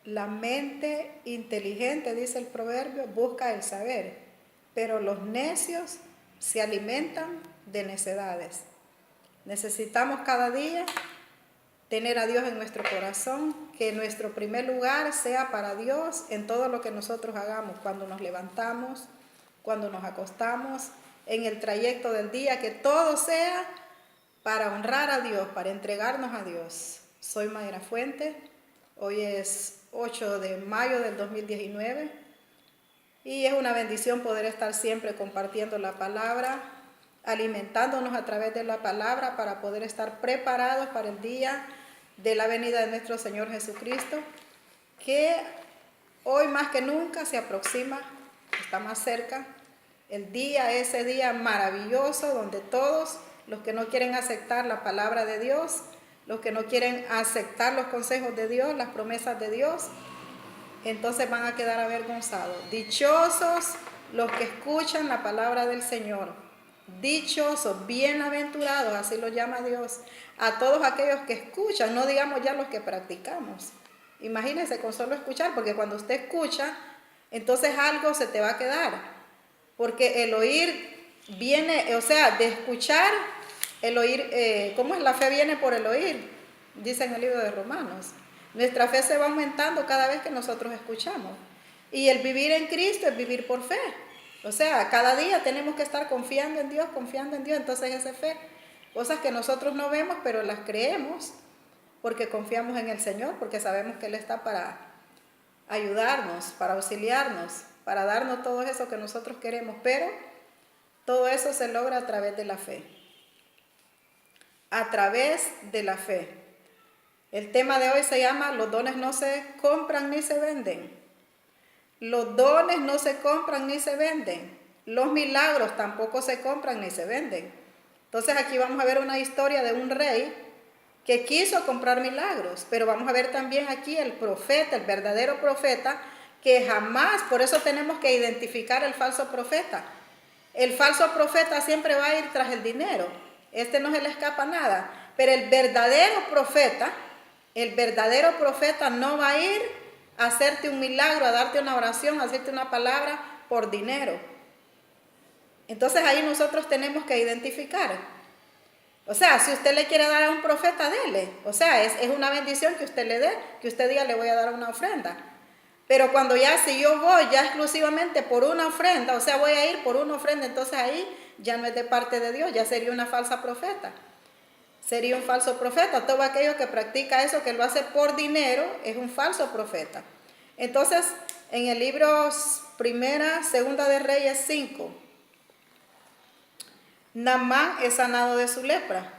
La mente inteligente, dice el proverbio, busca el saber, pero los necios se alimentan de necedades. Necesitamos cada día tener a Dios en nuestro corazón, que nuestro primer lugar sea para Dios en todo lo que nosotros hagamos, cuando nos levantamos, cuando nos acostamos, en el trayecto del día, que todo sea para honrar a Dios, para entregarnos a Dios. Soy Mayra Fuente, hoy es 8 de mayo del 2019 y es una bendición poder estar siempre compartiendo la palabra, alimentándonos a través de la palabra para poder estar preparados para el día de la venida de nuestro Señor Jesucristo, que hoy más que nunca se aproxima, está más cerca. El día, ese día maravilloso donde todos los que no quieren aceptar la palabra de Dios, los que no quieren aceptar los consejos de Dios, las promesas de Dios, entonces van a quedar avergonzados. Dichosos los que escuchan la palabra del Señor. Dichosos, bienaventurados, así lo llama Dios, a todos aquellos que escuchan, no digamos ya los que practicamos. Imagínense con solo escuchar, porque cuando usted escucha, entonces algo se te va a quedar. Porque el oír viene, o sea, de escuchar, el oír, ¿cómo es? La fe viene por el oír, dice en el libro de Romanos. Nuestra fe se va aumentando cada vez que nosotros escuchamos. Y el vivir en Cristo es vivir por fe. O sea, cada día tenemos que estar confiando en Dios, entonces esa fe. Cosas que nosotros no vemos, pero las creemos porque confiamos en el Señor, porque sabemos que Él está para ayudarnos, para auxiliarnos, para darnos todo eso que nosotros queremos, pero todo eso se logra a través de la fe. A través de la fe. El tema de hoy se llama los dones no se compran ni se venden. Los dones no se compran ni se venden. Los milagros tampoco se compran ni se venden. Entonces aquí vamos a ver una historia de un rey que quiso comprar milagros, pero vamos a ver también aquí el profeta, el verdadero profeta, que jamás, por eso tenemos que identificar el falso profeta. El falso profeta siempre va a ir tras el dinero, este no se le escapa nada, pero el verdadero profeta no va a ir a hacerte un milagro, a darte una oración, a hacerte una palabra por dinero. Entonces ahí nosotros tenemos que identificar. O sea, si usted le quiere dar a un profeta, dele. O sea, es una bendición que usted le dé, que usted diga, le voy a dar una ofrenda. Pero cuando ya, si yo voy ya exclusivamente por una ofrenda, o sea, voy a ir por una ofrenda, entonces ahí ya no es de parte de Dios, ya sería una falsa profeta. Sería un falso profeta. Todo aquello que practica eso, que lo hace por dinero, es un falso profeta. Entonces, en el libro Segunda de Reyes 5, Naamán es sanado de su lepra.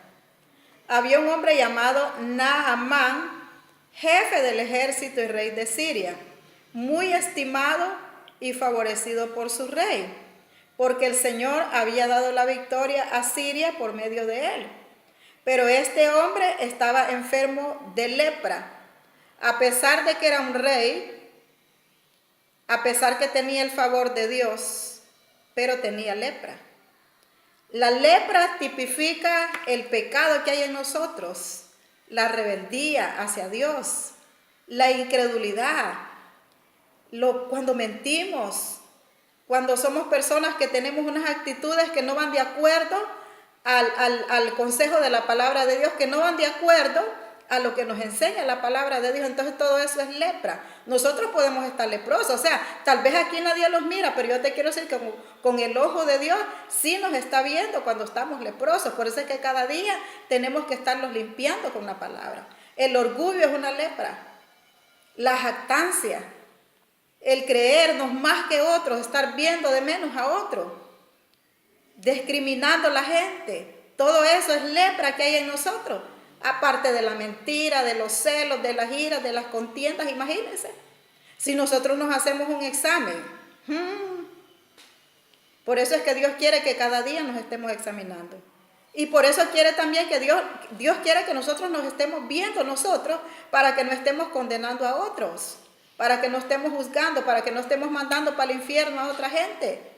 Había un hombre llamado Naamán, jefe del ejército y rey de Siria, muy estimado y favorecido por su rey, porque el Señor había dado la victoria a Siria por medio de él. Pero este hombre estaba enfermo de lepra, a pesar de que era un rey, a pesar que tenía el favor de Dios, pero tenía lepra. La lepra tipifica el pecado que hay en nosotros, la rebeldía hacia Dios, la incredulidad, cuando mentimos, cuando somos personas que tenemos unas actitudes que no van de acuerdo al consejo de la palabra de Dios, que no van de acuerdo a lo que nos enseña la palabra de Dios. Entonces todo eso es lepra. Nosotros podemos estar leprosos, o sea, tal vez aquí nadie los mira, pero yo te quiero decir que con el ojo de Dios sí nos está viendo cuando estamos leprosos. Por eso es que cada día tenemos que estarlos limpiando con la palabra. El orgullo es una lepra, la jactancia, el creernos más que otros, estar viendo de menos a otros, discriminando a la gente, todo eso es lepra que hay en nosotros. Aparte de la mentira, de los celos, de las iras, de las contiendas, imagínense. Si nosotros nos hacemos un examen. Por eso es que Dios quiere que cada día nos estemos examinando. Y por eso quiere también que Dios quiere que nosotros nos estemos viendo nosotros para que no estemos condenando a otros, para que no estemos juzgando, para que no estemos mandando para el infierno a otra gente.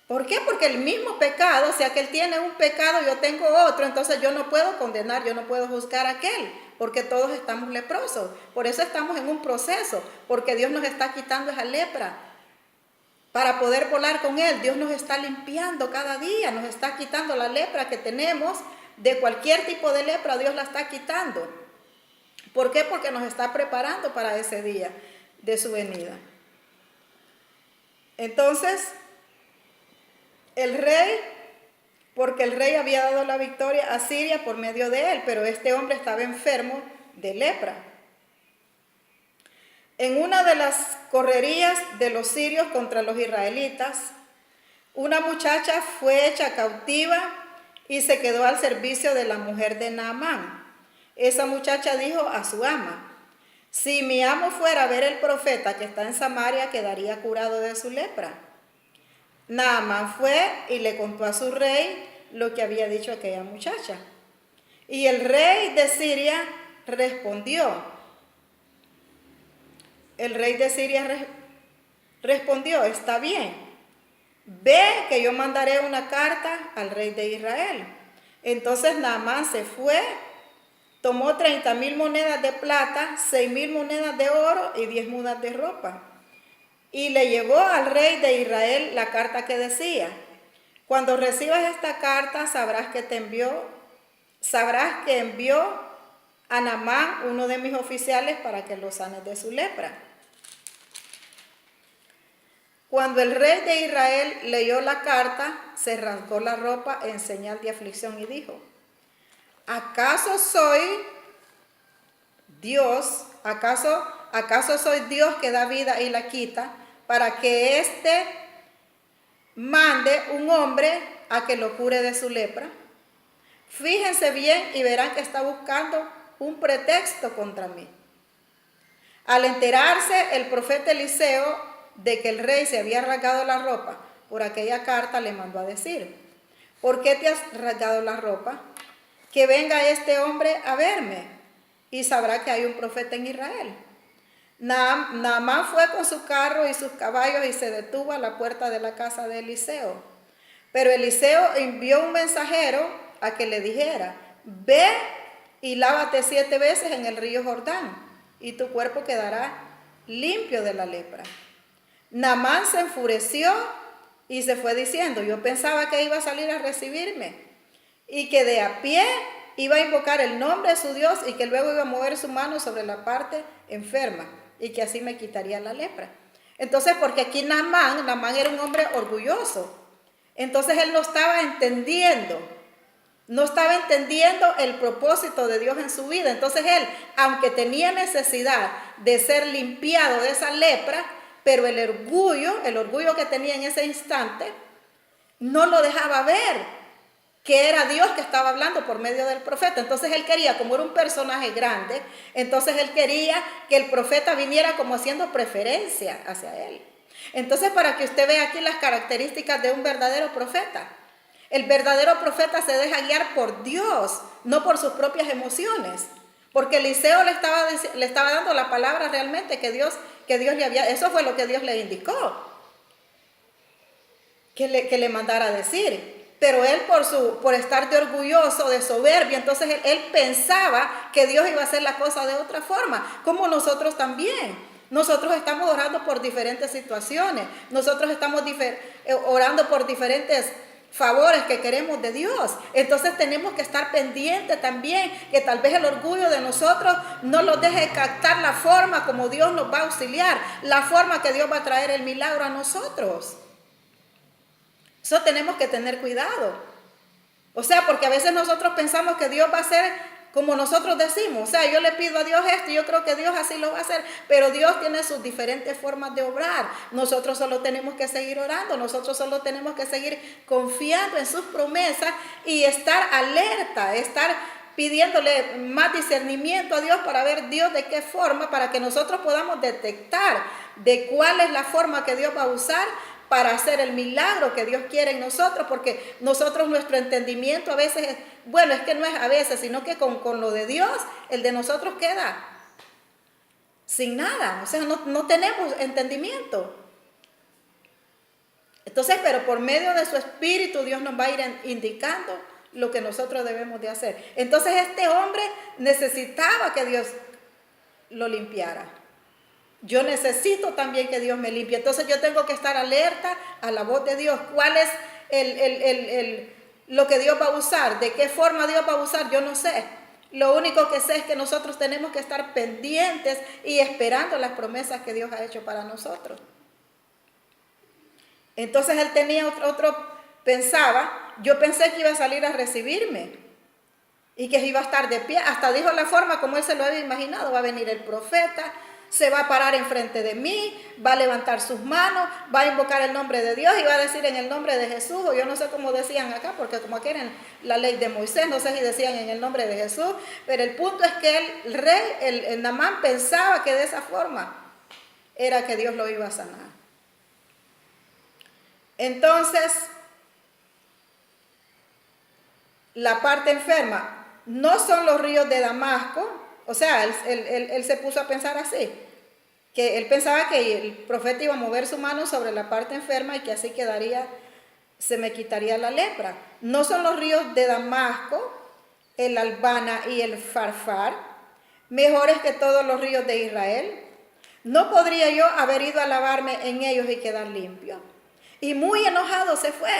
¿Por qué? Porque el mismo pecado, si aquel tiene un pecado, yo tengo otro, entonces yo no puedo condenar, yo no puedo juzgar a aquel, porque todos estamos leprosos. Por eso estamos en un proceso, porque Dios nos está quitando esa lepra. Para poder volar con Él, Dios nos está limpiando cada día, nos está quitando la lepra que tenemos, de cualquier tipo de lepra, Dios la está quitando. ¿Por qué? Porque nos está preparando para ese día de su venida. Entonces, el rey, porque el rey había dado la victoria a Siria por medio de él, pero este hombre estaba enfermo de lepra. En una de las correrías de los sirios contra los israelitas, una muchacha fue hecha cautiva y se quedó al servicio de la mujer de Naamán. Esa muchacha dijo a su ama: si mi amo fuera a ver el profeta que está en Samaria, quedaría curado de su lepra. Naamán fue y le contó a su rey lo que había dicho aquella muchacha. Y el rey de Siria respondió. El rey de Siria respondió: está bien, ve que yo mandaré una carta al rey de Israel. Entonces Naamán se fue, tomó 30,000 monedas de plata, 6,000 monedas de oro y 10 mudas de ropa. Y le llevó al rey de Israel la carta que decía: cuando recibas esta carta sabrás que envió a Naamán, uno de mis oficiales, para que lo sanes de su lepra. Cuando el rey de Israel leyó la carta, se rasgó la ropa en señal de aflicción y dijo: ¿acaso soy Dios? ¿Acaso soy Dios que da vida y la quita, para que éste mande un hombre a que lo cure de su lepra? Fíjense bien y verán que está buscando un pretexto contra mí. Al enterarse el profeta Eliseo de que el rey se había rasgado la ropa por aquella carta, le mandó a decir: ¿por qué te has rasgado la ropa? Que venga este hombre a verme y sabrá que hay un profeta en Israel. Naamán fue con su carro y sus caballos y se detuvo a la puerta de la casa de Eliseo. Pero Eliseo envió un mensajero a que le dijera: ve y lávate 7 veces en el río Jordán y tu cuerpo quedará limpio de la lepra. Naamán se enfureció y se fue diciendo: yo pensaba que iba a salir a recibirme y que de a pie iba a invocar el nombre de su Dios y que luego iba a mover su mano sobre la parte enferma y que así me quitaría la lepra. Entonces, porque aquí Naamán era un hombre orgulloso. Entonces él no estaba entendiendo el propósito de Dios en su vida. Entonces él, aunque tenía necesidad de ser limpiado de esa lepra, pero el orgullo que tenía en ese instante, no lo dejaba ver que era Dios que estaba hablando por medio del profeta. Entonces él quería, como era un personaje grande, entonces él quería que el profeta viniera como haciendo preferencia hacia él. Entonces, para que usted vea aquí las características de un verdadero profeta. El verdadero profeta se deja guiar por Dios, no por sus propias emociones. Porque Eliseo le estaba dando la palabra realmente que Dios le había, eso fue lo que Dios le indicó, que le mandara a decir. Pero él por estar de orgulloso, de soberbio, entonces él pensaba que Dios iba a hacer la cosa de otra forma, como nosotros también. Nosotros estamos orando por diferentes situaciones, nosotros estamos orando por diferentes favores que queremos de Dios. Entonces tenemos que estar pendientes también, que tal vez el orgullo de nosotros no nos deje captar la forma como Dios nos va a auxiliar, la forma que Dios va a traer el milagro a nosotros. Eso tenemos que tener cuidado. O sea, porque a veces nosotros pensamos que Dios va a hacer como nosotros decimos. O sea, yo le pido a Dios esto y yo creo que Dios así lo va a hacer. Pero Dios tiene sus diferentes formas de obrar. Nosotros solo tenemos que seguir orando. Nosotros solo tenemos que seguir confiando en sus promesas y estar alerta, estar pidiéndole más discernimiento a Dios para ver Dios de qué forma, para que nosotros podamos detectar de cuál es la forma que Dios va a usar para hacer el milagro que Dios quiere en nosotros, porque nosotros, nuestro entendimiento a veces, es que no es a veces, sino que con lo de Dios, el de nosotros queda sin nada, o sea, no tenemos entendimiento. Entonces, pero por medio de su Espíritu, Dios nos va a ir indicando lo que nosotros debemos de hacer. Entonces este hombre necesitaba que Dios lo limpiara. Yo necesito también que Dios me limpie. Entonces yo tengo que estar alerta a la voz de Dios. ¿Cuál es lo que Dios va a usar? ¿De qué forma Dios va a usar? Yo no sé. Lo único que sé es que nosotros tenemos que estar pendientes y esperando las promesas que Dios ha hecho para nosotros. Entonces él tenía yo pensé que iba a salir a recibirme y que iba a estar de pie. Hasta dijo la forma como él se lo había imaginado. Va a venir el profeta, se va a parar enfrente de mí, va a levantar sus manos, va a invocar el nombre de Dios y va a decir en el nombre de Jesús, o yo no sé cómo decían acá, porque como aquí era la ley de Moisés, no sé si decían en el nombre de Jesús, pero el punto es que el rey, el Naamán, pensaba que de esa forma era que Dios lo iba a sanar. Entonces, la parte enferma no son los ríos de Damasco. O sea, él se puso a pensar así, que él pensaba que el profeta iba a mover su mano sobre la parte enferma y que así se me quitaría la lepra. No son los ríos de Damasco, el Albana y el Farfar, mejores que todos los ríos de Israel. ¿No podría yo haber ido a lavarme en ellos y quedar limpio? Y muy enojado se fue.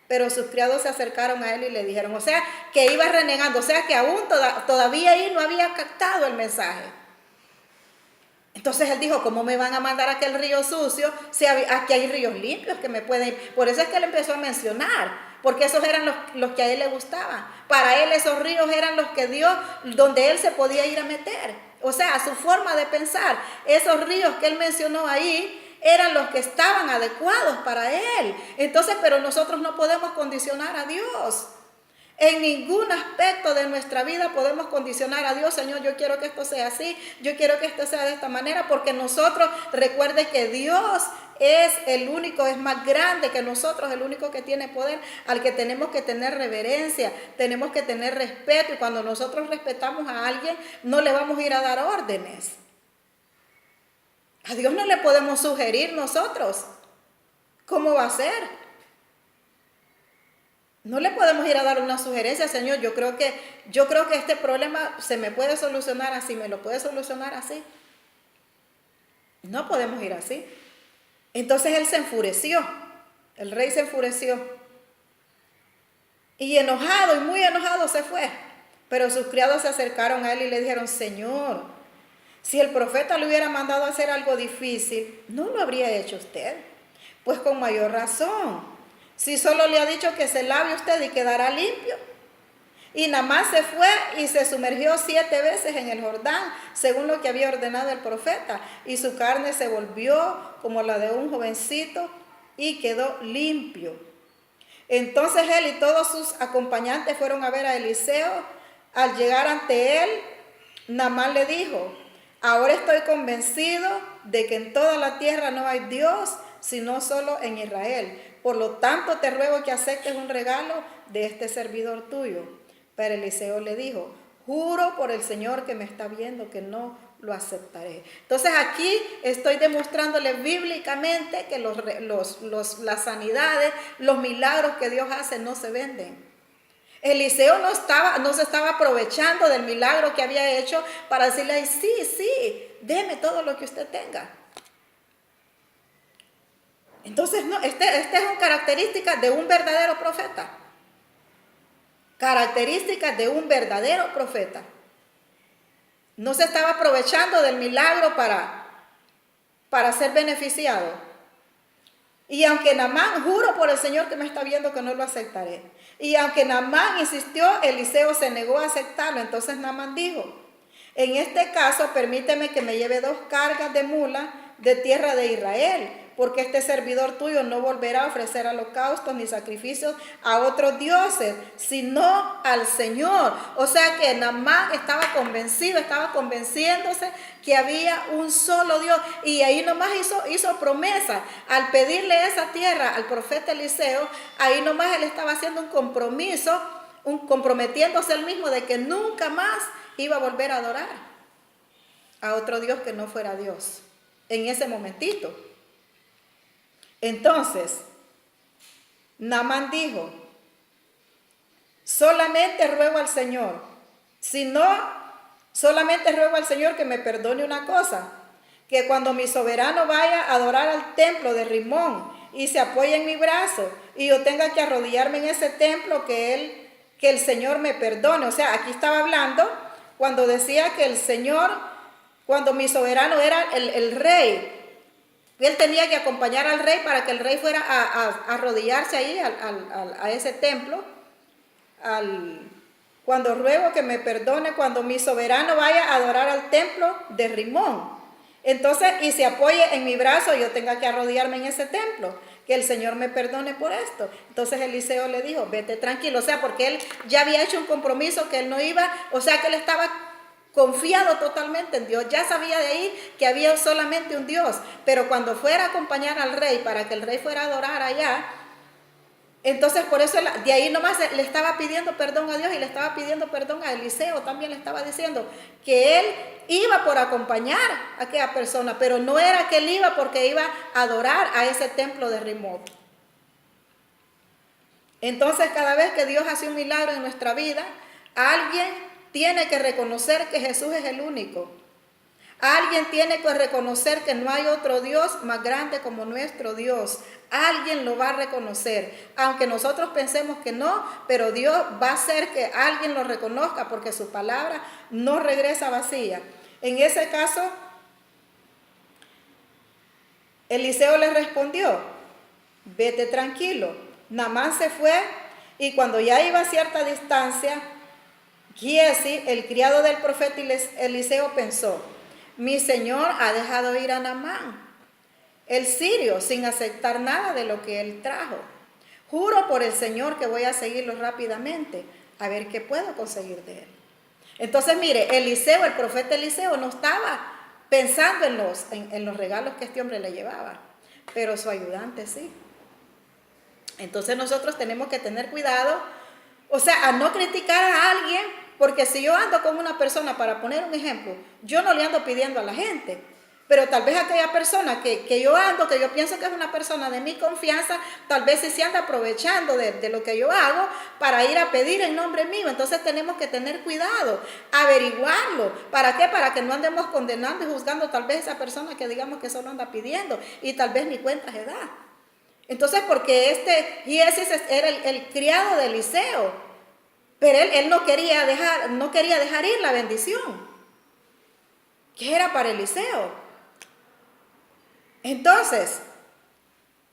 Pero sus criados se acercaron a él y le dijeron, o sea, que iba renegando, o sea, que aún todavía ahí no había captado el mensaje. Entonces él dijo, ¿cómo me van a mandar a aquel río sucio si aquí hay ríos limpios que me pueden? Por eso es que él empezó a mencionar, porque esos eran los que a él le gustaban. Para él esos ríos eran los que Dios, donde él se podía ir a meter. O sea, su forma de pensar, esos ríos que él mencionó ahí, eran los que estaban adecuados para él. Entonces, pero nosotros no podemos condicionar a Dios. En ningún aspecto de nuestra vida podemos condicionar a Dios. Señor, yo quiero que esto sea así, yo quiero que esto sea de esta manera, porque nosotros, recuerde que Dios es el único, es más grande que nosotros, el único que tiene poder, al que tenemos que tener reverencia, tenemos que tener respeto, y cuando nosotros respetamos a alguien, no le vamos a ir a dar órdenes. A Dios no le podemos sugerir nosotros cómo va a ser. No le podemos ir a dar una sugerencia, Señor, yo creo que este problema se me puede solucionar así, me lo puede solucionar así. No podemos ir así. Entonces él se enfureció, el rey se enfureció. Y enojado, y muy enojado se fue. Pero sus criados se acercaron a él y le dijeron, Señor, si el profeta le hubiera mandado a hacer algo difícil, ¿no lo habría hecho usted? Pues con mayor razón. Si solo le ha dicho que se lave usted y quedará limpio. Y Naamán se fue y se sumergió 7 veces en el Jordán, según lo que había ordenado el profeta. Y su carne se volvió como la de un jovencito y quedó limpio. Entonces él y todos sus acompañantes fueron a ver a Eliseo. Al llegar ante él, Naamán le dijo, ahora estoy convencido de que en toda la tierra no hay Dios, sino solo en Israel. Por lo tanto, te ruego que aceptes un regalo de este servidor tuyo. Pero Eliseo le dijo, juro por el Señor que me está viendo que no lo aceptaré. Entonces aquí estoy demostrándole bíblicamente que las sanidades, los milagros que Dios hace no se venden. Eliseo no se estaba aprovechando del milagro que había hecho para decirle, ay, sí, deme todo lo que usted tenga. Entonces, no, esta es una característica de un verdadero profeta. Características de un verdadero profeta. No se estaba aprovechando del milagro para ser beneficiado. Y aunque Naamán, juro por el Señor que me está viendo que no lo aceptaré. Y aunque Naamán insistió, Eliseo se negó a aceptarlo. Entonces Naamán dijo, en este caso permíteme que me lleve 2 cargas de mula de tierra de Israel, porque este servidor tuyo no volverá a ofrecer holocaustos ni sacrificios a otros dioses, sino al Señor. O sea que Naamán estaba convencido, estaba convenciéndose que había un solo Dios. Y ahí nomás hizo promesa. Al pedirle esa tierra al profeta Eliseo, ahí nomás él estaba haciendo un compromiso, comprometiéndose él mismo de que nunca más iba a volver a adorar a otro Dios que no fuera Dios. En ese momentito. Entonces, Naamán dijo, solamente ruego al Señor. Si no, solamente ruego al Señor que me perdone una cosa, que cuando mi soberano vaya a adorar al templo de Rimón y se apoye en mi brazo y yo tenga que arrodillarme en ese templo, que el Señor me perdone. O sea, aquí estaba hablando cuando decía que el Señor, cuando mi soberano era el rey, él tenía que acompañar al rey para que el rey fuera a arrodillarse ahí a ese templo. Cuando ruego que me perdone, cuando mi soberano vaya a adorar al templo de Rimón. Entonces, y se apoye en mi brazo, yo tenga que arrodillarme en ese templo. Que el Señor me perdone por esto. Entonces Eliseo le dijo, vete tranquilo. O sea, porque él ya había hecho un compromiso que él no iba, o sea, que él estaba confiado totalmente en Dios. Ya sabía de ahí que había solamente un Dios. Pero cuando fuera a acompañar al rey, para que el rey fuera a adorar allá, entonces por eso de ahí nomás le estaba pidiendo perdón a Dios y le estaba pidiendo perdón a Eliseo. También le estaba diciendo que él iba por acompañar a aquella persona, pero no era que él iba porque iba a adorar a ese templo de Rimón. Entonces cada vez que Dios hace un milagro en nuestra vida, alguien tiene que reconocer que Jesús es el único. Alguien tiene que reconocer que no hay otro Dios más grande como nuestro Dios. Alguien lo va a reconocer, aunque nosotros pensemos que no, pero Dios va a hacer que alguien lo reconozca porque su palabra no regresa vacía. En ese caso, Eliseo le respondió, vete tranquilo. Naamán se fue y cuando ya iba a cierta distancia, Giesi, el criado del profeta Eliseo, pensó, mi señor ha dejado ir a Naamán, el sirio, sin aceptar nada de lo que él trajo. Juro por el Señor que voy a seguirlo rápidamente, a ver qué puedo conseguir de él. Entonces, mire, Eliseo, el profeta Eliseo, no estaba pensando en los regalos que este hombre le llevaba, pero su ayudante sí. Entonces nosotros tenemos que tener cuidado, o sea, a no criticar a alguien, porque si yo ando con una persona, para poner un ejemplo, yo no le ando pidiendo a la gente, pero tal vez aquella persona que yo ando, que yo pienso que es una persona de mi confianza, tal vez sí se anda aprovechando de lo que yo hago para ir a pedir en nombre mío. Entonces tenemos que tener cuidado, averiguarlo. ¿Para qué? Para que no andemos condenando y juzgando tal vez a esa persona que digamos que solo anda pidiendo y tal vez ni cuenta se da. Entonces, porque Giesi era el criado de Eliseo, pero él no quería dejar ir la bendición, que era para Eliseo. Entonces,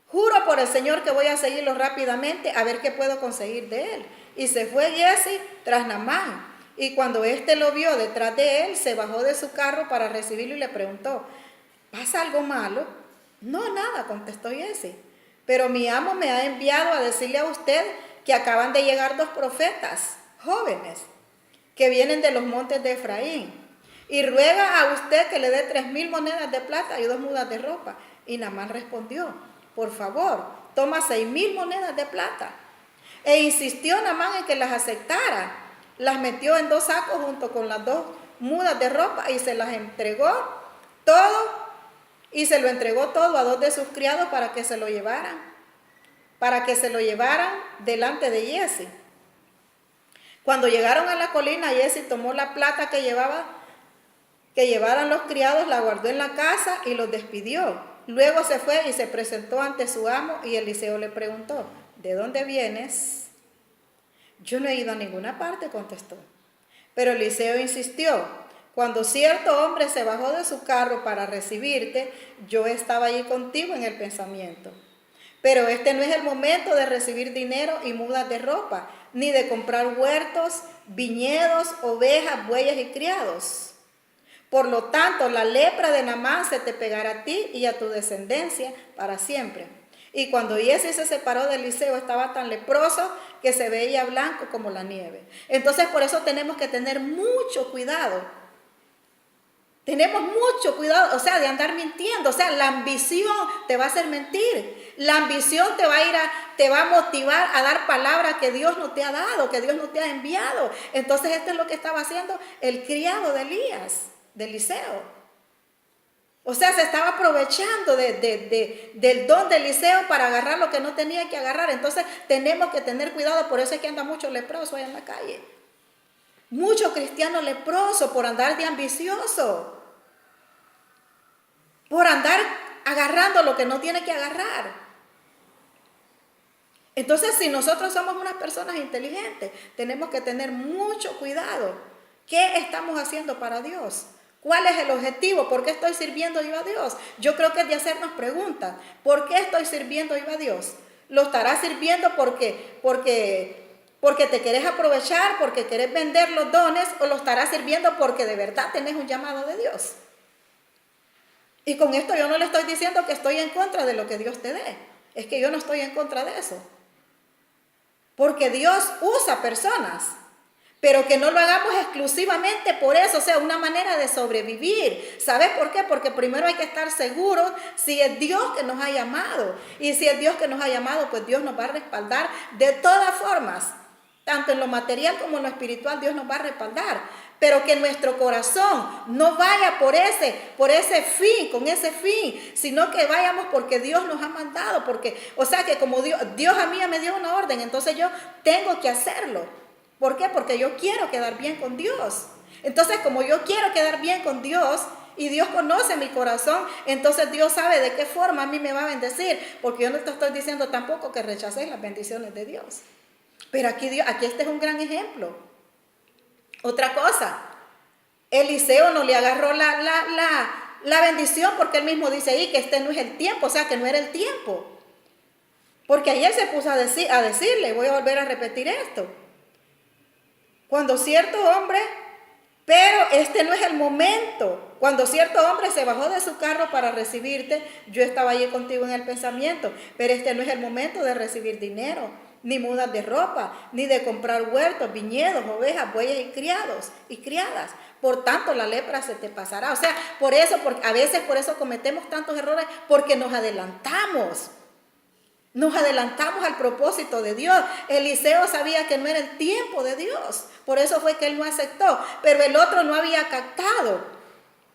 juro por el Señor que voy a seguirlo rápidamente a ver qué puedo conseguir de él. Y se fue Giesi tras Naamán. Y cuando éste lo vio detrás de él, se bajó de su carro para recibirlo y le preguntó, ¿pasa algo malo? No, nada, contestó Giesi. Pero mi amo me ha enviado a decirle a usted que acaban de llegar 2 profetas jóvenes que vienen de los montes de Efraín y ruega a usted que le dé 3,000 monedas de plata y 2 mudas de ropa. Y Naamán respondió, por favor, toma 6,000 monedas de plata. E insistió Naamán en que las aceptara. Las metió en 2 sacos junto con las 2 mudas de ropa y se las entregó todo. Y se lo entregó todo a 2 de sus criados para que se lo llevaran delante de Giesi. Cuando llegaron a la colina, Giesi tomó la plata que llevaran los criados, la guardó en la casa y los despidió. Luego se fue y se presentó ante su amo y Eliseo le preguntó, ¿de dónde vienes? Yo no he ido a ninguna parte, contestó. Pero Eliseo insistió, cuando cierto hombre se bajó de su carro para recibirte, yo estaba allí contigo en el pensamiento. Pero este no es el momento de recibir dinero y mudas de ropa, ni de comprar huertos, viñedos, ovejas, bueyes y criados. Por lo tanto, la lepra de Naamán se te pegará a ti y a tu descendencia para siempre. Y cuando Giesi se separó de Eliseo, estaba tan leproso que se veía blanco como la nieve. Entonces, por eso tenemos que tener mucho cuidado. Tenemos mucho cuidado, o sea, de andar mintiendo. O sea, la ambición te va a hacer mentir. La ambición te va a motivar a dar palabras que Dios no te ha dado, que Dios no te ha enviado. Entonces, esto es lo que estaba haciendo el criado de Eliseo. O sea, se estaba aprovechando del don de Eliseo para agarrar lo que no tenía que agarrar. Entonces tenemos que tener cuidado, por eso es que anda mucho leproso allá en la calle. Muchos cristianos leprosos por andar de ambicioso, por andar agarrando lo que no tiene que agarrar. Entonces, si nosotros somos unas personas inteligentes, tenemos que tener mucho cuidado. ¿Qué estamos haciendo para Dios? ¿Cuál es el objetivo? ¿Por qué estoy sirviendo yo a Dios? Yo creo que es de hacernos preguntas. ¿Por qué estoy sirviendo yo a Dios? ¿Lo estarás sirviendo porque te querés aprovechar, porque querés vender los dones, o lo estarás sirviendo porque de verdad tenés un llamado de Dios? Y con esto yo no le estoy diciendo que estoy en contra de lo que Dios te dé. Es que yo no estoy en contra de eso. Porque Dios usa personas, pero que no lo hagamos exclusivamente por eso, o sea, una manera de sobrevivir. ¿Sabes por qué? Porque primero hay que estar seguros si es Dios que nos ha llamado. Y si es Dios que nos ha llamado, pues Dios nos va a respaldar de todas formas. Tanto en lo material como en lo espiritual, Dios nos va a respaldar. Pero que nuestro corazón no vaya por ese fin, con ese fin, sino que vayamos porque Dios nos ha mandado. Porque, o sea, que como Dios a mí me dio una orden, entonces yo tengo que hacerlo. ¿Por qué? Porque yo quiero quedar bien con Dios. Entonces, como yo quiero quedar bien con Dios y Dios conoce mi corazón, entonces Dios sabe de qué forma a mí me va a bendecir. Porque yo no te estoy diciendo tampoco que rechaces las bendiciones de Dios. Pero aquí este es un gran ejemplo. Otra cosa, Eliseo no le agarró la bendición porque él mismo dice ahí que este no es el tiempo, o sea, que no era el tiempo. Porque ayer se puso a decirle, voy a volver a repetir esto. Cuando cierto hombre, pero este no es el momento. Cuando cierto hombre se bajó de su carro para recibirte, yo estaba allí contigo en el pensamiento, pero este no es el momento de recibir dinero, ni mudas de ropa, ni de comprar huertos, viñedos, ovejas, bueyes y criadas. Por tanto, la lepra se te pasará. O sea, a veces por eso cometemos tantos errores, porque nos adelantamos. Nos adelantamos al propósito de Dios. Eliseo sabía que no era el tiempo de Dios. Por eso fue que él no aceptó. Pero el otro no había captado.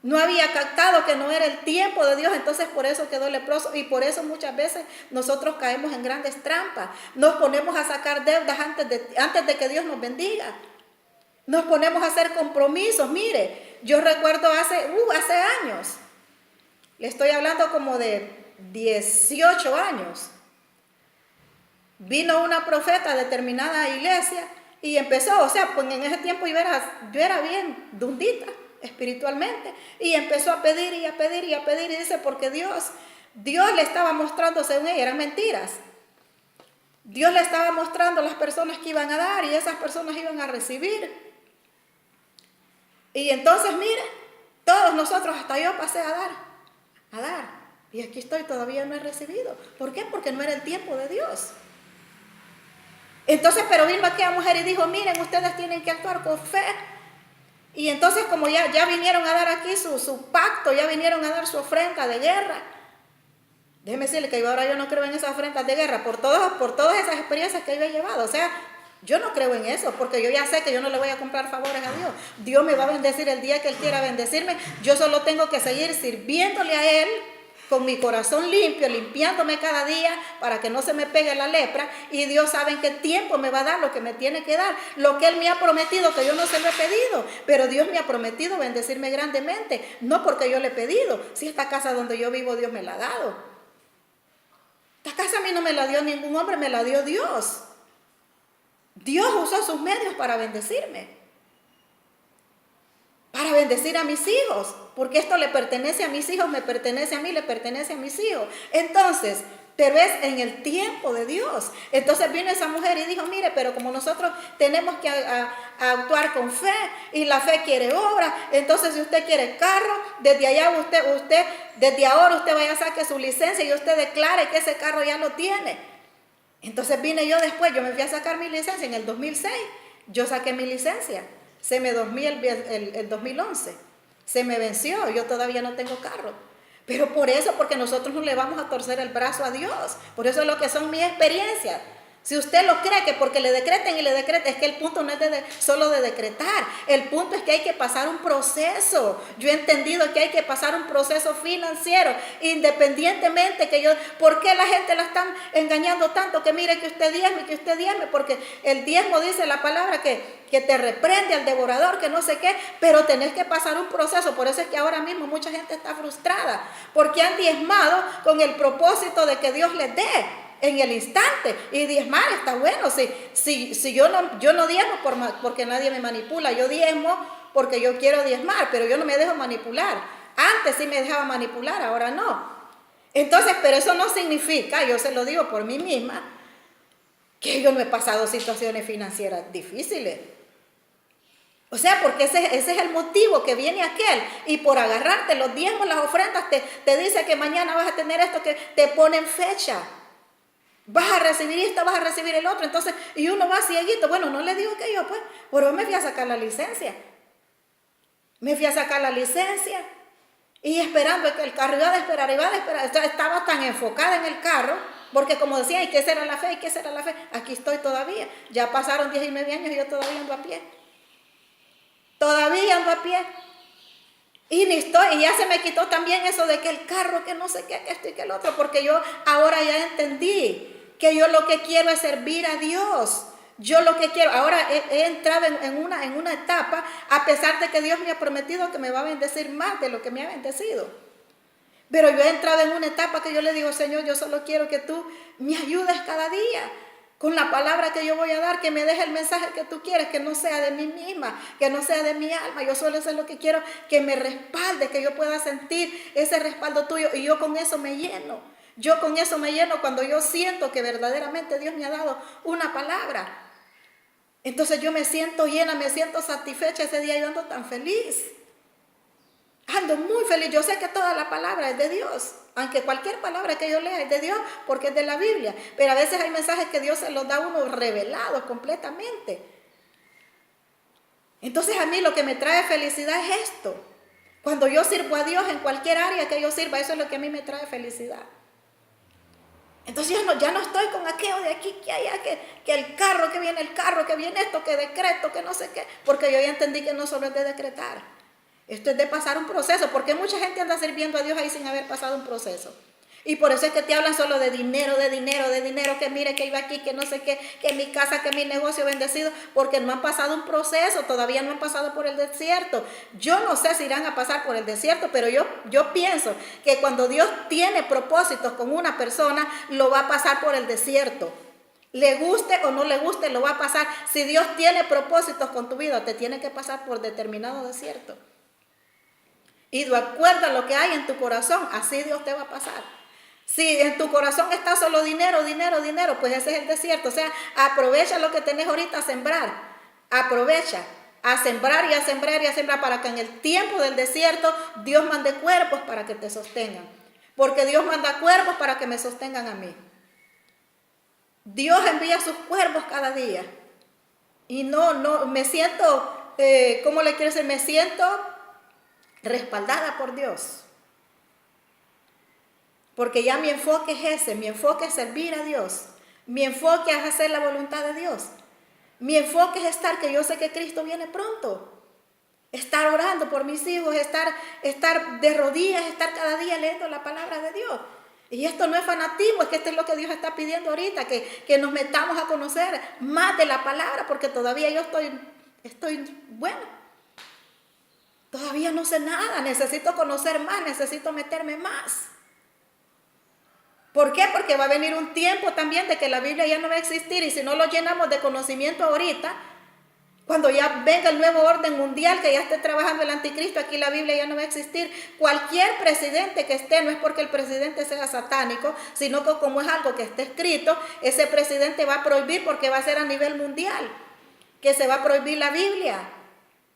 No había captado que no era el tiempo de Dios. Entonces por eso quedó leproso. Y por eso muchas veces nosotros caemos en grandes trampas. Nos ponemos a sacar deudas antes de que Dios nos bendiga. Nos ponemos a hacer compromisos. Mire, yo recuerdo hace años. Le estoy hablando como de 18 años. Vino una profeta a determinada iglesia y empezó, o sea, pues en ese tiempo yo era bien dundita espiritualmente, y empezó a pedir y a pedir y a pedir, y dice, porque Dios le estaba mostrando, según ella, eran mentiras. Dios le estaba mostrando las personas que iban a dar y esas personas iban a recibir. Y entonces, mire, todos nosotros, hasta yo pasé a dar, y aquí estoy, todavía no he recibido. ¿Por qué? Porque no era el tiempo de Dios. Entonces, pero vino aquella mujer y dijo, miren, ustedes tienen que actuar con fe. Y entonces, como ya vinieron a dar aquí su pacto, ya vinieron a dar su ofrenda de guerra. Déjeme decirle que ahora yo no creo en esas ofrendas de guerra, por todas esas experiencias que yo he llevado. O sea, yo no creo en eso, porque yo ya sé que yo no le voy a comprar favores a Dios. Dios me va a bendecir el día que Él quiera bendecirme. Yo solo tengo que seguir sirviéndole a Él, con mi corazón limpio, limpiándome cada día para que no se me pegue la lepra, y Dios sabe en qué tiempo me va a dar lo que me tiene que dar, lo que Él me ha prometido, que yo no se lo he pedido, pero Dios me ha prometido bendecirme grandemente, no porque yo le he pedido. Si esta casa donde yo vivo Dios me la ha dado, esta casa a mí no me la dio ningún hombre, me la dio Dios. Dios usó sus medios para bendecirme, para bendecir a mis hijos, porque esto le pertenece a mis hijos, me pertenece a mí, le pertenece a mis hijos. Entonces, pero es en el tiempo de Dios. Entonces vino esa mujer y dijo, mire, pero como nosotros tenemos que actuar con fe, y la fe quiere obra, entonces si usted quiere carro, desde ahora usted vaya a sacar su licencia y usted declare que ese carro ya lo tiene. Entonces vine yo después, yo me fui a sacar mi licencia en el 2006, yo saqué mi licencia. Se me dormía el 2011, se me venció, yo todavía no tengo carro. Pero por eso, porque nosotros no le vamos a torcer el brazo a Dios. Por eso es lo que son mis experiencias. Si usted lo cree que porque le decreten y le decreten, es que el punto no es solo de decretar, el punto es que hay que pasar un proceso. Yo he entendido que hay que pasar un proceso financiero, independientemente que ¿por qué la gente la están engañando tanto? Que mire que usted diezme, porque el diezmo dice la palabra que te reprende al devorador, que no sé qué, pero tenés que pasar un proceso. Por eso es que ahora mismo mucha gente está frustrada, porque han diezmado con el propósito de que Dios les dé en el instante. Y diezmar está bueno. Si yo no diezmo porque nadie me manipula, yo diezmo porque yo quiero diezmar, pero yo no me dejo manipular. Antes sí me dejaba manipular, ahora no. Entonces, pero eso no significa, yo se lo digo por mí misma, que yo no he pasado situaciones financieras difíciles. O sea, porque ese es el motivo, que viene aquel y por agarrarte los diezmos, las ofrendas, te dice que mañana vas a tener esto, que te ponen fecha. Vas a recibir esto, vas a recibir el otro. Entonces, y uno va cieguito. Bueno, no le digo que yo, pues, pero me fui a sacar la licencia. Y esperando que el carro iba a esperar. Estaba tan enfocada en el carro, porque como decía, ¿y qué será la fe? Aquí estoy todavía. Ya pasaron 19 años y yo todavía ando a pie. Y ya se me quitó también eso de que el carro, que no sé qué, que esto y que el otro, porque yo ahora ya entendí que yo lo que quiero es servir a Dios. Yo lo que quiero, ahora he entrado en una etapa, a pesar de que Dios me ha prometido que me va a bendecir más de lo que me ha bendecido. Pero yo he entrado en una etapa que yo le digo, Señor, yo solo quiero que tú me ayudes cada día con la palabra que yo voy a dar, que me deje el mensaje que tú quieres, que no sea de mí misma, que no sea de mi alma. Yo solo sé lo que quiero, que me respalde, que yo pueda sentir ese respaldo tuyo, y yo con eso me lleno. Cuando yo siento que verdaderamente Dios me ha dado una palabra. Entonces yo me siento llena, me siento satisfecha. Ese día yo ando tan feliz. Ando muy feliz. Yo sé que toda la palabra es de Dios. Aunque cualquier palabra que yo lea es de Dios, porque es de la Biblia. Pero a veces hay mensajes que Dios se los da a uno revelados completamente. Entonces a mí lo que me trae felicidad es esto. Cuando yo sirvo a Dios en cualquier área que yo sirva, eso es lo que a mí me trae felicidad. Entonces ya no estoy con aquello de aquí, que allá, que el carro, que viene esto, que decreto, que no sé qué. Porque yo ya entendí que no solo es de decretar. Esto es de pasar un proceso. Porque mucha gente anda sirviendo a Dios ahí sin haber pasado un proceso. Y por eso es que te hablan solo de dinero, que mire que iba aquí, que no sé qué, que mi casa, que mi negocio bendecido, porque no han pasado un proceso, todavía no han pasado por el desierto. Yo no sé si irán a pasar por el desierto, pero yo pienso que cuando Dios tiene propósitos con una persona, lo va a pasar por el desierto. Le guste o no le guste, lo va a pasar. Si Dios tiene propósitos con tu vida, te tiene que pasar por determinado desierto. Y de acuerdo a lo que hay en tu corazón, así Dios te va a pasar. Si en tu corazón está solo dinero, pues ese es el desierto. O sea, aprovecha lo que tenés ahorita a sembrar. Aprovecha a sembrar y a sembrar para que en el tiempo del desierto Dios mande cuerpos para que te sostengan. Porque Dios manda cuerpos para que me sostengan a mí. Dios envía sus cuerpos cada día. Y no, me siento, ¿cómo le quiero decir? Me siento respaldada por Dios. Porque ya mi enfoque es ese, mi enfoque es servir a Dios. Mi enfoque es hacer la voluntad de Dios. Mi enfoque es que yo sé que Cristo viene pronto. Estar orando por mis hijos, estar de rodillas, estar cada día leyendo la palabra de Dios. Y esto no es fanatismo, es que esto es lo que Dios está pidiendo ahorita, que nos metamos a conocer más de la palabra, porque todavía yo todavía no sé nada, necesito conocer más, necesito meterme más. ¿Por qué? Porque va a venir un tiempo también de que la Biblia ya no va a existir, y si no lo llenamos de conocimiento ahorita, cuando ya venga el nuevo orden mundial, que ya esté trabajando el anticristo, aquí la Biblia ya no va a existir. Cualquier presidente que esté, no es porque el presidente sea satánico, sino que como es algo que está escrito, ese presidente va a prohibir, porque va a ser a nivel mundial, que se va a prohibir la Biblia.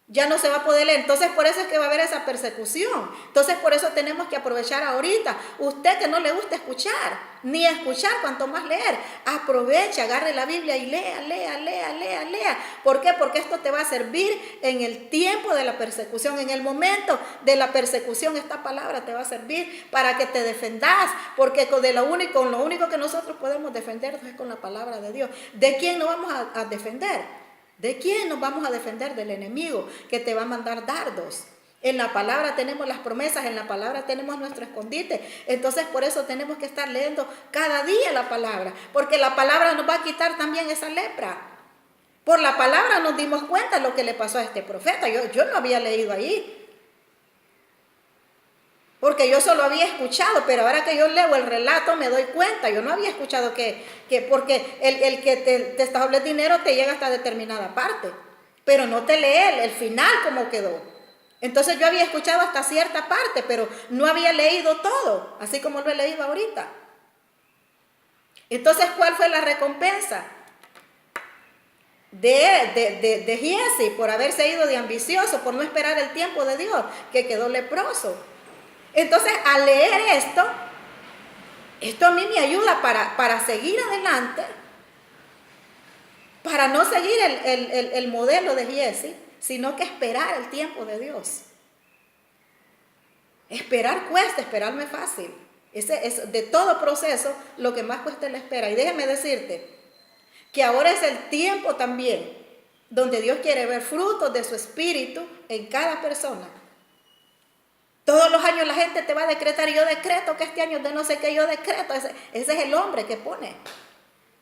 Ya no se va a poder leer. Entonces por eso es que va a haber esa persecución. Entonces por eso tenemos que aprovechar ahorita. Usted que no le gusta escuchar, ni escuchar, cuanto más leer, aproveche, agarre la Biblia y lea. ¿Por qué? Porque esto te va a servir en el tiempo de la persecución, en el momento de la persecución. Esta palabra te va a servir para que te defendas, porque con lo único que nosotros podemos defendernos es con la palabra de Dios. ¿De quién nos vamos a defender? ¿De quién nos vamos a defender? Del enemigo que te va a mandar dardos. En la palabra tenemos las promesas, en la palabra tenemos nuestro escondite. Entonces por eso tenemos que estar leyendo cada día la palabra, porque la palabra nos va a quitar también esa lepra. Por la palabra nos dimos cuenta de lo que le pasó a este profeta. Yo no había leído ahí, porque yo solo había escuchado, pero ahora que yo leo el relato me doy cuenta. Yo no había escuchado que porque el que te establece dinero te llega hasta determinada parte, pero no te lee el final como quedó. Entonces yo había escuchado hasta cierta parte, pero no había leído todo, así como lo he leído ahorita. Entonces, ¿cuál fue la recompensa de Giesi por haberse ido de ambicioso, por no esperar el tiempo de Dios, que quedó leproso? Entonces, al leer esto a mí me ayuda para seguir adelante, para no seguir el modelo de Giesi, sino que esperar el tiempo de Dios. Esperar cuesta, esperar no es fácil. Es de todo proceso lo que más cuesta es la espera. Y déjeme decirte que ahora es el tiempo también donde Dios quiere ver frutos de su espíritu en cada persona. Todos los años la gente te va a decretar, y yo decreto que este año de no sé qué, yo decreto. Ese es el hombre que pone.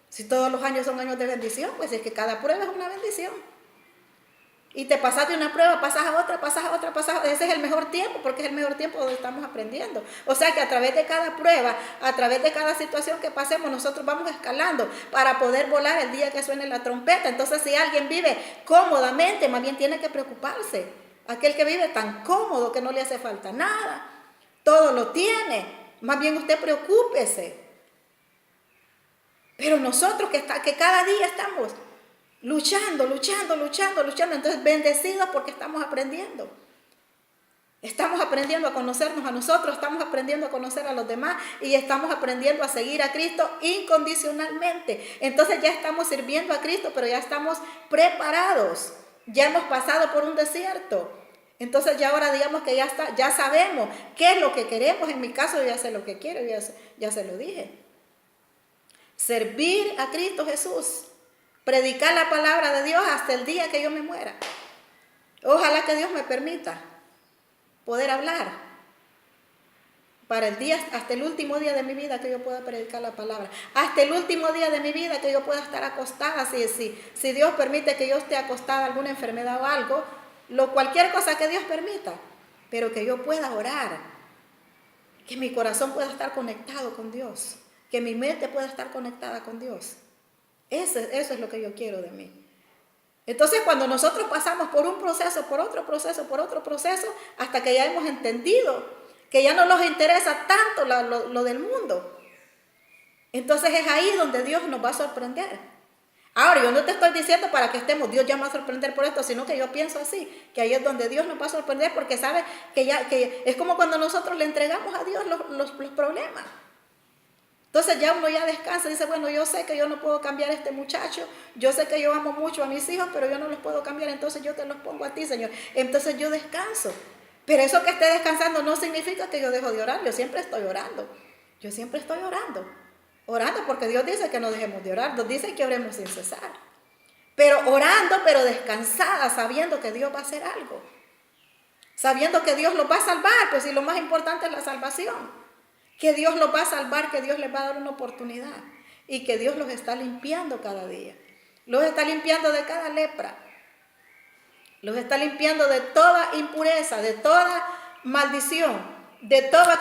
Si todos los años son años de bendición, pues es que cada prueba es una bendición. Y te pasas de una prueba, pasas a otra, ese es el mejor tiempo, porque es el mejor tiempo donde estamos aprendiendo. O sea que a través de cada prueba, a través de cada situación que pasemos, nosotros vamos escalando para poder volar el día que suene la trompeta. Entonces, si alguien vive cómodamente, más bien tiene que preocuparse. Aquel que vive tan cómodo que no le hace falta nada, todo lo tiene, más bien usted preocúpese. Pero nosotros que cada día estamos luchando, entonces bendecidos porque estamos aprendiendo. Estamos aprendiendo a conocernos a nosotros, estamos aprendiendo a conocer a los demás y estamos aprendiendo a seguir a Cristo incondicionalmente. Entonces ya estamos sirviendo a Cristo, pero ya estamos preparados. Ya hemos pasado por un desierto. Entonces ya ahora digamos que ya sabemos qué es lo que queremos. En mi caso yo ya sé lo que quiero, ya se lo dije. Servir a Cristo Jesús. Predicar la palabra de Dios hasta el día que yo me muera. Ojalá que Dios me permita poder hablar para hasta el último día de mi vida, que yo pueda predicar la palabra. Hasta el último día de mi vida que yo pueda estar acostada. Si Dios permite que yo esté acostada, alguna enfermedad o algo, cualquier cosa que Dios permita, pero que yo pueda orar, que mi corazón pueda estar conectado con Dios, que mi mente pueda estar conectada con Dios. Eso es lo que yo quiero de mí. Entonces, cuando nosotros pasamos por un proceso, por otro proceso, hasta que ya hemos entendido que ya no nos interesa tanto lo del mundo, entonces es ahí donde Dios nos va a sorprender. Ahora, yo no te estoy diciendo para que estemos, Dios ya me va a sorprender por esto, sino que yo pienso así, que ahí es donde Dios nos va a sorprender, porque sabe que es como cuando nosotros le entregamos a Dios los problemas. Entonces ya uno ya descansa y dice, bueno, yo sé que yo no puedo cambiar a este muchacho, yo sé que yo amo mucho a mis hijos, pero yo no los puedo cambiar, entonces yo te los pongo a ti, Señor. Entonces yo descanso. Pero eso que esté descansando no significa que yo dejo de orar, yo siempre estoy orando. Yo siempre estoy orando porque Dios dice que no dejemos de orar, Dios dice que oremos sin cesar. Pero orando, pero descansada, sabiendo que Dios va a hacer algo. Sabiendo que Dios los va a salvar, pues si lo más importante es la salvación. Que Dios los va a salvar, que Dios les va a dar una oportunidad y que Dios los está limpiando cada día. Los está limpiando de cada lepra. Los está limpiando de toda impureza, de toda maldición, de toda